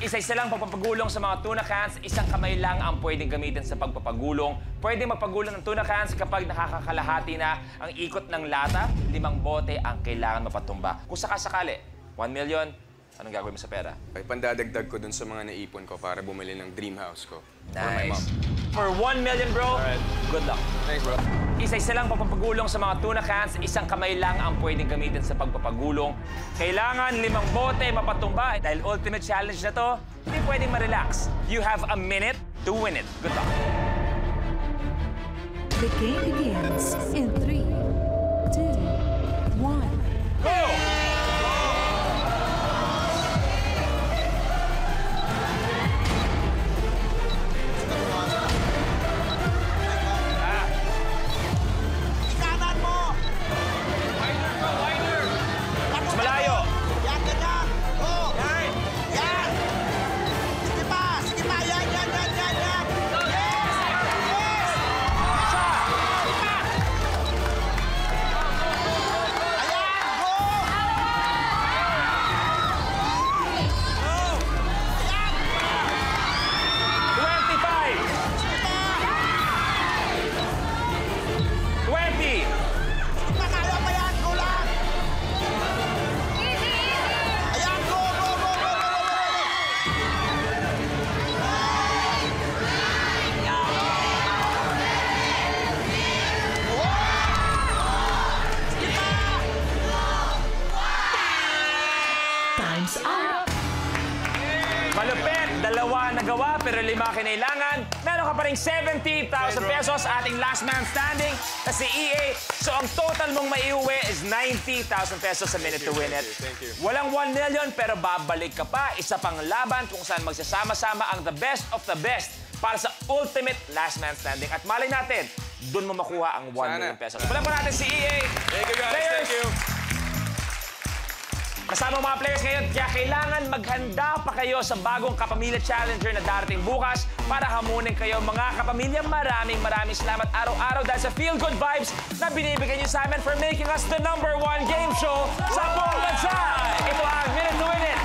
Isa-isa lang pagpapagulong sa mga tuna cans, isang kamay lang ang pwedeng gamitin sa pagpapagulong. Pwede magpagulong ng tuna cans kapag nakakakalahati na ang ikot ng lata, 5 bote ang kailangan mapatumba. Kung sakasakali, 1 million, anong gagawin mo sa pera? Ay, pandadagdag ko dun sa mga naipon ko para bumili ng dream house ko. For my Nice. mom. For 1 million, bro, Alright. good luck. Thanks, bro. Isa-isa lang pagpapagulong sa mga tuna cans, isang kamay lang ang pwedeng gamitin sa pagpapagulong. Kailangan 5 bote mapatumba. Dahil ultimate challenge na to, hindi pwedeng ma-relax. You have a minute to win it. Good luck. The game begins in 3, 2, 1. Go! Ikanan mo! Mas malayo. Yan, ganyan! Oh! Yan! Sige pa! Sige pa! Yan! Yes! Yes! Isa! Ayan! Go! Ayan! 25! 20! Sige pa! Kaya pa yan! Go lang! Ayan! Go! Time's up. Malupit, 2 nagawa pero 5 kinailangan. Meron ka pa rin 70,000 pesos. Ating last man standing na si EA. So ang total mong maiuwi is 90,000 pesos sa minute to win it. Thank you. Walang 1 million pero babalik ka pa. Isa pang laban kung saan magsasama-sama ang the best of the best para sa ultimate last man standing. At malay natin, doon mo makuha ang 1 million pesos. Wala pa natin si EA. Thank you, guys. Players, Thank you. kasama ang mga players ngayon, kaya kailangan maghanda pa kayo sa bagong Kapamilya Challenger na darating bukas para hamunin kayo mga kapamilya. Maraming salamat araw-araw dahil sa Feel Good Vibes na binibigay niyo sa amin for making us the #1 game show sa buong bansa. Ito ang Minute to Win It.